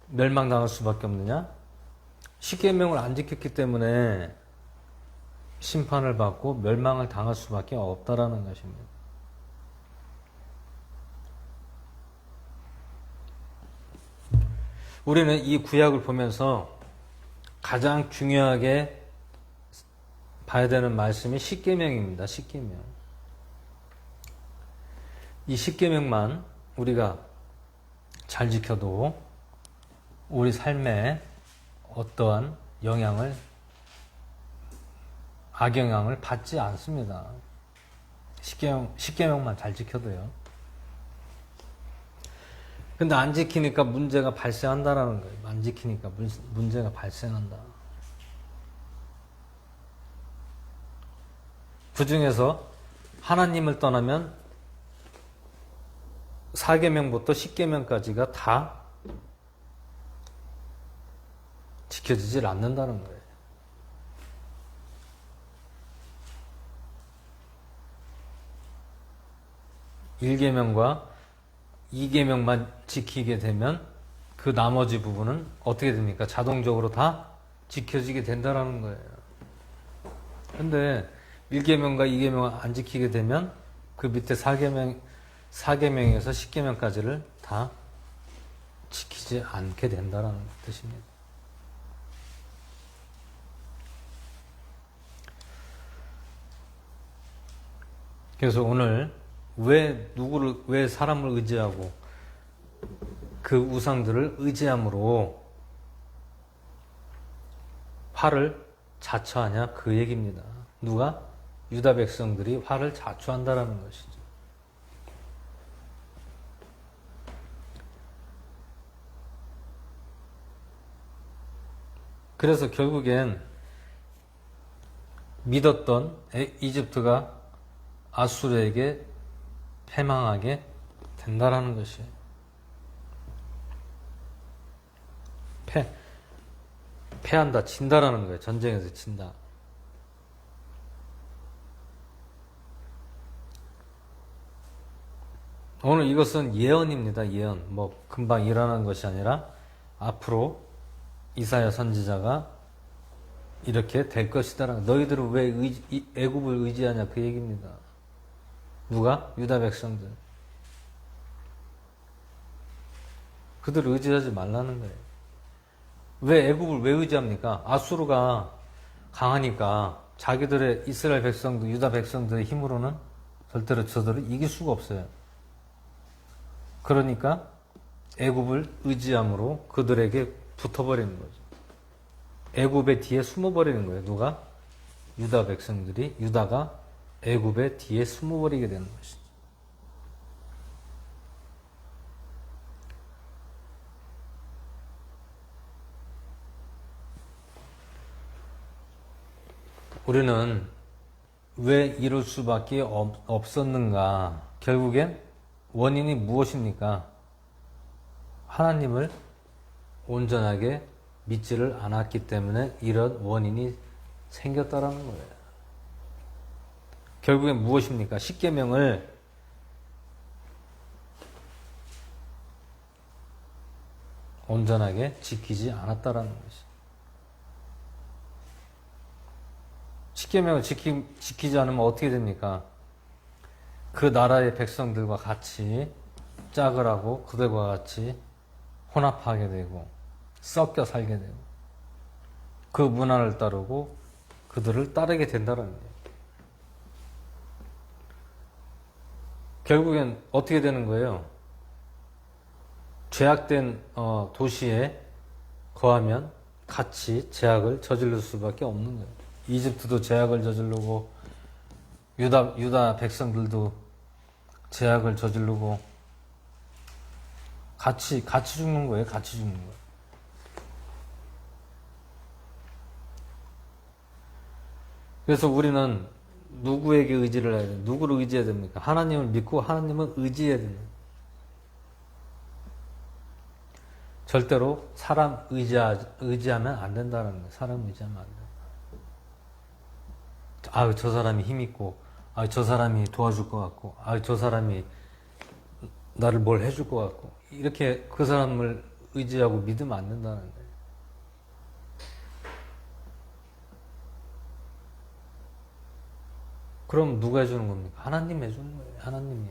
A: 멸망당할 수밖에 없느냐? 십계명을 안 지켰기 때문에 심판을 받고 멸망을 당할 수밖에 없다라는 것입니다. 우리는 이 구약을 보면서 가장 중요하게 봐야 되는 말씀이 십계명입니다. 십계명. 이 십계명만 우리가 잘 지켜도 우리 삶에 어떠한 악영향을 받지 않습니다. 십계명만 잘 지켜도요. 근데 안 지키니까 문제가 발생한다라는 거예요. 안 지키니까 문제가 발생한다. 그 중에서 하나님을 떠나면 4계명부터 10계명까지가 다 지켜지질 않는다는 거예요. (1계명과) (2계명만) 지키게 되면 그 나머지 부분은 어떻게 됩니까? 자동적으로 다 지켜지게 된다는 거예요. 근데 1계명과 2계명을 안 지키게 되면 그 밑에 4계명에서 10계명까지를 다 지키지 않게 된다는 뜻입니다. 그래서 오늘 왜 사람을 의지하고 그 우상들을 의지함으로 화를 자초하냐 그 얘기입니다. 누가? 유다 백성들이 화를 자초한다라는 것이죠. 그래서 결국엔 믿었던 이집트가 아수르에게 패망하게 된다라는 것이에요. 패한다, 진다라는 거예요. 전쟁에서 진다. 오늘 이것은 예언입니다. 예언. 뭐 금방 일어난 것이 아니라 앞으로 이사야 선지자가 이렇게 될 것이다. 너희들은 왜 애굽을 의지하냐 그 얘기입니다. 누가? 유다 백성들. 그들을 의지하지 말라는 거예요. 왜 애굽을 왜 의지합니까? 아수르가 강하니까 자기들의 이스라엘 백성들, 유다 백성들의 힘으로는 절대로 저들을 이길 수가 없어요. 그러니까 애굽을 의지함으로 그들에게 붙어버리는 거죠. 애굽의 뒤에 숨어버리는 거예요. 누가? 유다 백성들이, 유다가 애굽의 뒤에 숨어버리게 되는 것이죠. 우리는 왜 이럴 수밖에 없었는가? 결국엔 원인이 무엇입니까? 하나님을 온전하게 믿지를 않았기 때문에 이런 원인이 생겼다라는 거예요. 결국엔 무엇입니까? 십계명을 온전하게 지키지 않았다라는 것이죠. 십계명을 지키지 않으면 어떻게 됩니까? 그 나라의 백성들과 같이 짝을 하고 그들과 같이 혼합하게 되고 섞여 살게 되고 그 문화를 따르고 그들을 따르게 된다는 거예요. 결국엔 어떻게 되는 거예요? 죄악된 도시에 거하면 같이 죄악을 저지를 수밖에 없는 거예요. 이집트도 죄악을 저지르고 유다 백성들도 죄악을 저지르고 같이 죽는 거예요. 같이 죽는 거예요. 그래서 우리는 누구에게 의지를 해야 돼요? 누구를 의지해야 됩니까? 하나님을 믿고 하나님을 의지해야 됩니다. 절대로 사람 의지하면 안 된다는 거예요. 사람 의지하면 안 돼요. 아유, 저 사람이 힘있고, 아유, 저 사람이 도와줄 것 같고, 아유, 저 사람이 나를 뭘 해줄 것 같고, 이렇게 그 사람을 의지하고 믿으면 안 된다는 거예요. 그럼 누가 해주는 겁니까? 하나님이 해주는 거예요. 하나님이.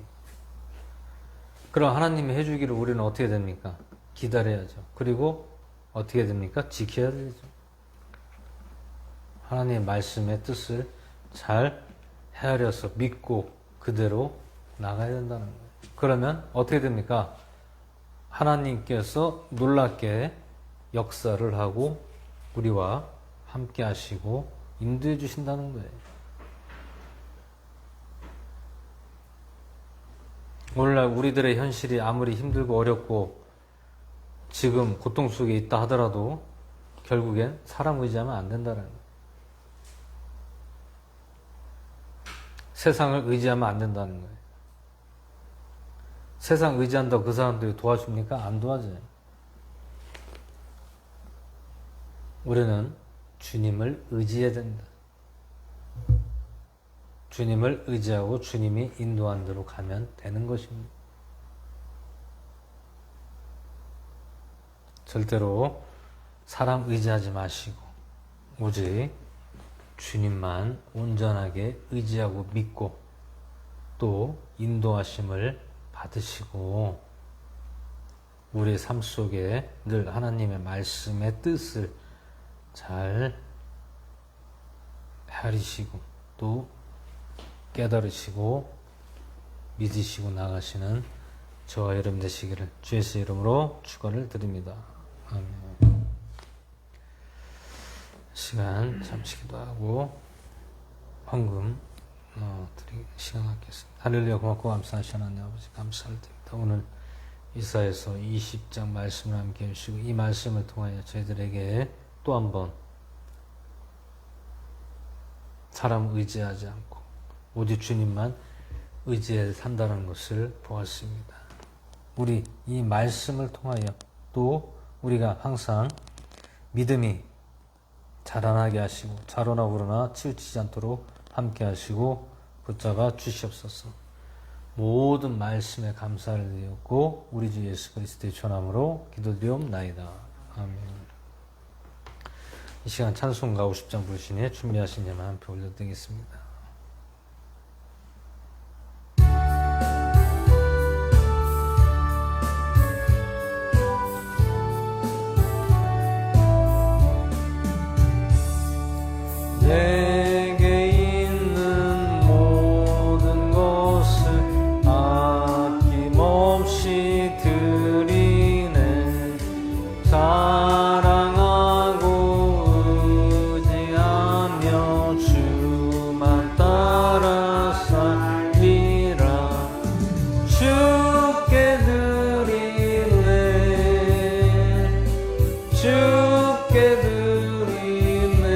A: 그럼 하나님이 해주기를 우리는 어떻게 됩니까? 기다려야죠. 그리고 어떻게 됩니까? 지켜야 되죠. 하나님의 말씀의 뜻을 잘 헤아려서 믿고 그대로 나가야 된다는 거예요. 그러면 어떻게 됩니까? 하나님께서 놀랍게 역사를 하고 우리와 함께 하시고 인도해 주신다는 거예요. 오늘날 우리들의 현실이 아무리 힘들고 어렵고 지금 고통 속에 있다 하더라도 결국엔 사람 의지하면 안 된다는 거예요. 세상을 의지하면 안 된다는 거예요. 세상 의지한다고 그 사람들이 도와줍니까? 안 도와줘요. 우리는 주님을 의지해야 된다. 주님을 의지하고 주님이 인도한 대로 가면 되는 것입니다. 절대로 사람 의지하지 마시고 오직 주님만 온전하게 의지하고 믿고 또 인도하심을 받으시고 우리의 삶 속에 늘 하나님의 말씀의 뜻을 잘 헤아리시고 또 깨달으시고 믿으시고 나가시는 저와 여러분 되시기를 주의 이름으로 축원을 드립니다. 아멘. 시간 잠시 기도하고 헌금 드리기 시간 갖겠습니다. 할렐루야. 고맙고 감사하시 하나님 아버지 감사를 드립니다. 오늘 이사야서 20장 말씀을 함께 해주시고 이 말씀을 통하여 저희들에게 또 한번 사람 의지하지 않고 오직 주님만 의지해 산다는 것을 보았습니다. 우리 이 말씀을 통하여 또 우리가 항상 믿음이 자라나게 하시고 자로나 부르나 치우치지 않도록 함께 하시고 붙잡아 주시옵소서. 모든 말씀에 감사를 드렸고 우리 주 예수 그리스도의 전함으로 기도드리옵나이다. 아멘. 이 시간 찬송가 50장 부르시니 준비하신 예만 함께 올려드리겠습니다. 내게 있는 모든 것을 아낌없이 드리네. 사랑하고 의지하며 주만 따라 살리라. 주께 드리네. 주께 드리네.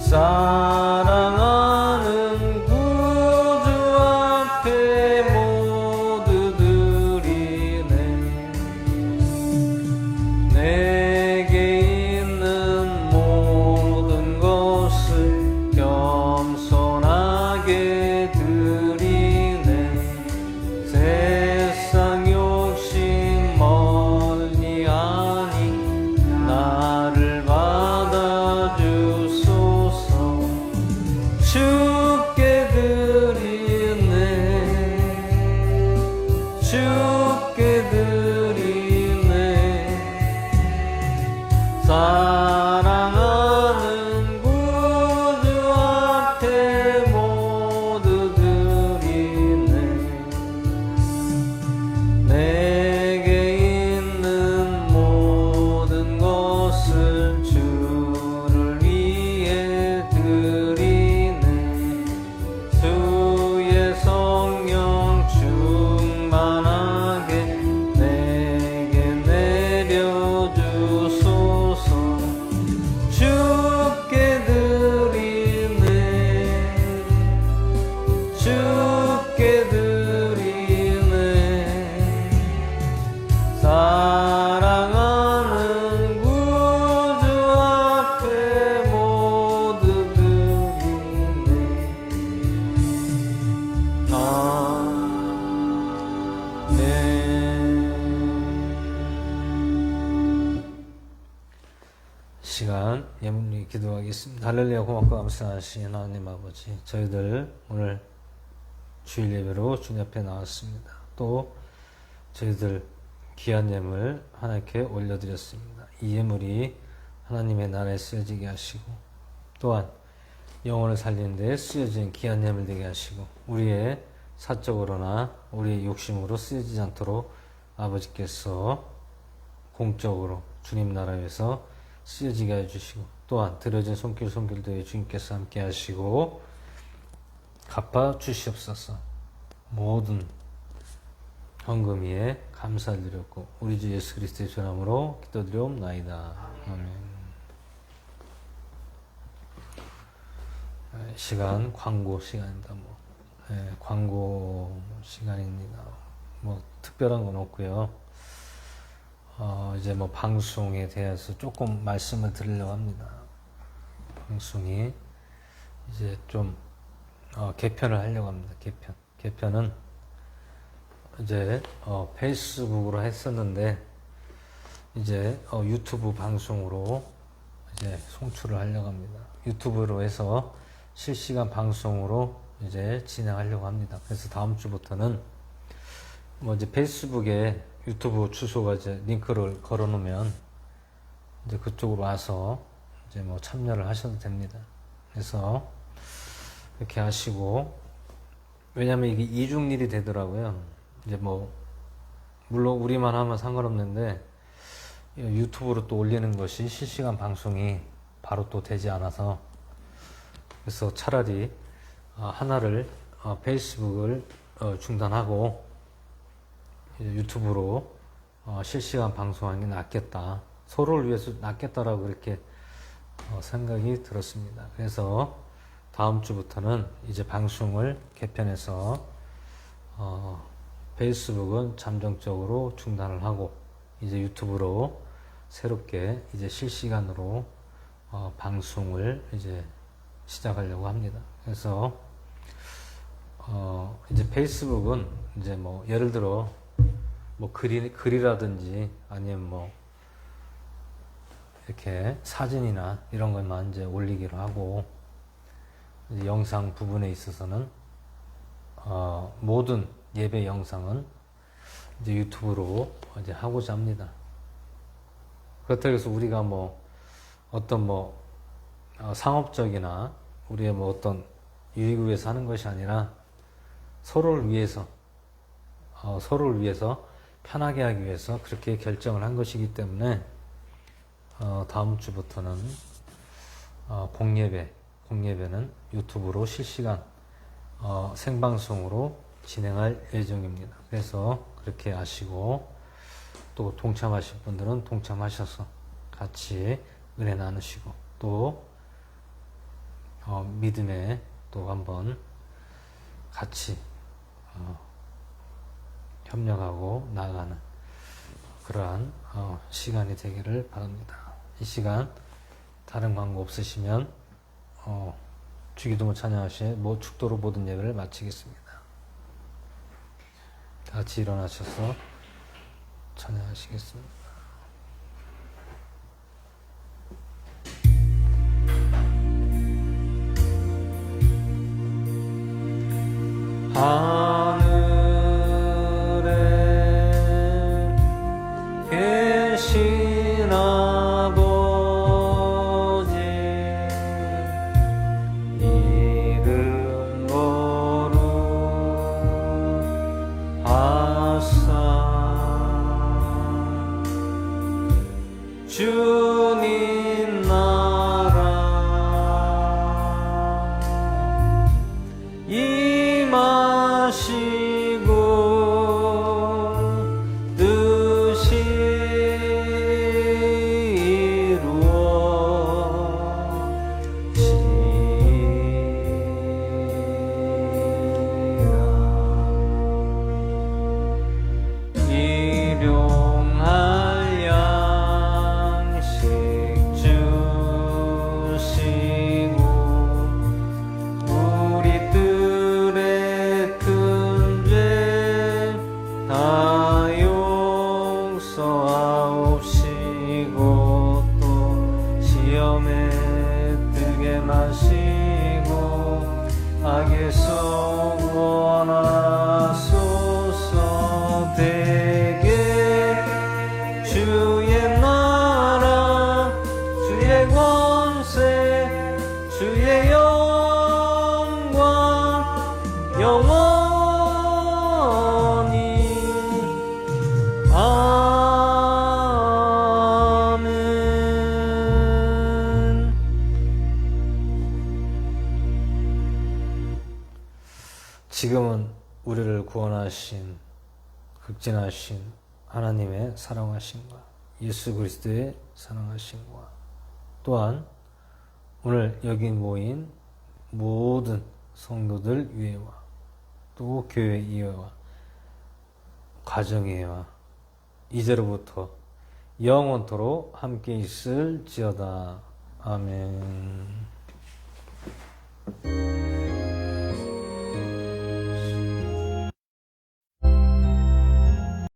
A: 사랑하는 구주 앞에 모두 드리네. 내게 있는 모든 것을 겸손하게 드리네. 세상 욕심 멀리하니 나를 받아주소서. 주께 드리네. 주께 드리네. 사랑하는 구주 앞에 모두 드리네. 내게 있는 모든 것을 주를 위해 드리네. 주의 성령 충만하게 내게 내려주소서. 주께 드리네. 주께 드리네. 사랑하는 구주 앞에 모두 드리네. 아멘. 시간 예문이 기도하겠습니다. 할렐루야. 고맙고 감사하신 하나님 아버지, 저희들 오늘 주일 예배로 주님 앞에 나왔습니다. 또 저희들 귀한 예물 하나님께 올려드렸습니다. 이 예물이 하나님의 나라에 쓰여지게 하시고 또한 영혼을 살리는 데 쓰여진 귀한 예물 되게 하시고 우리의 사적으로나 우리의 욕심으로 쓰여지지 않도록 아버지께서 공적으로 주님 나라 위해서 쓰여지게 해주시고 또한 드려진 손길도에 주님께서 함께 하시고 갚아 주시옵소서. 모든 헌금 위에 감사를 드렸고 우리 주 예수 그리스도의 전함으로 기도드리옵나이다. 아멘. 시간 광고 시간입니다. 광고 시간입니다. 특별한 건 없고요. 이제 방송에 대해서 조금 말씀을 드리려고 합니다. 방송이 이제 좀 개편을 하려고 합니다. 개편은 이제 페이스북으로 했었는데 이제 유튜브 방송으로 이제 송출을 하려고 합니다. 유튜브로 해서 실시간 방송으로 이제 진행하려고 합니다. 그래서 다음 주부터는 이제 페이스북에 유튜브 주소가 이제 링크를 걸어 놓으면 이제 그쪽으로 와서 이제 참여를 하셔도 됩니다. 그래서 이렇게 하시고, 왜냐면 이게 이중일이 되더라고요. 이제 물론 우리만 하면 상관없는데 유튜브로 또 올리는 것이 실시간 방송이 바로 또 되지 않아서, 그래서 차라리 하나를 페이스북을 중단하고 유튜브로 실시간 방송하는 게 낫겠다, 서로를 위해서 낫겠다라고 그렇게 생각이 들었습니다. 그래서 다음 주부터는 이제 방송을 개편해서 페이스북은 잠정적으로 중단을 하고 이제 유튜브로 새롭게 이제 실시간으로 방송을 이제 시작하려고 합니다. 그래서 이제 페이스북은 이제 뭐 예를 들어 뭐 글이라든지 아니면 뭐 이렇게 사진이나 이런 것만 이제 올리기로 하고 이제 영상 부분에 있어서는 모든 예배 영상은 이제 유튜브로 이제 하고자 합니다. 그렇다고 해서 우리가 뭐 어떤 뭐 상업적이나 우리의 뭐 어떤 유익을 위해서 하는 것이 아니라 서로를 위해서 편하게 하기 위해서 그렇게 결정을 한 것이기 때문에 다음 주부터는 공예배는 유튜브로 실시간 생방송으로 진행할 예정입니다. 그래서 그렇게 아시고 또 동참하실 분들은 동참하셔서 같이 은혜 나누시고 또 믿음에 또 한번 같이 협력하고 나아가는 그러한 시간이 되기를 바랍니다. 이 시간 다른 광고 없으시면 주기도문 찬양하시에 축도로 모든 예배를 마치겠습니다. 같이 일어나셔서 찬양하시겠습니다. 하늘에 계신 아버지 이름 거룩하사 주님 나라 임하시고 뜻이 이루어지리라. 일용할 양식 주시고 우리 뜰에 큰 죄 다 용서하옵시고 또 시험에 들게 마시고 악에서 구원하소서. 되게 주의 나라 주의 권세 주의 영광 영원히 아멘. 지금은 우리를 구원하신 극진하신 하나님의 사랑하심과 예수 그리스도의 사랑하심과 또한 오늘 여기 모인 모든 성도들 위에와 또 교회 이해와 가정이와 이제로부터 영원토록 함께 있을지어다. 아멘.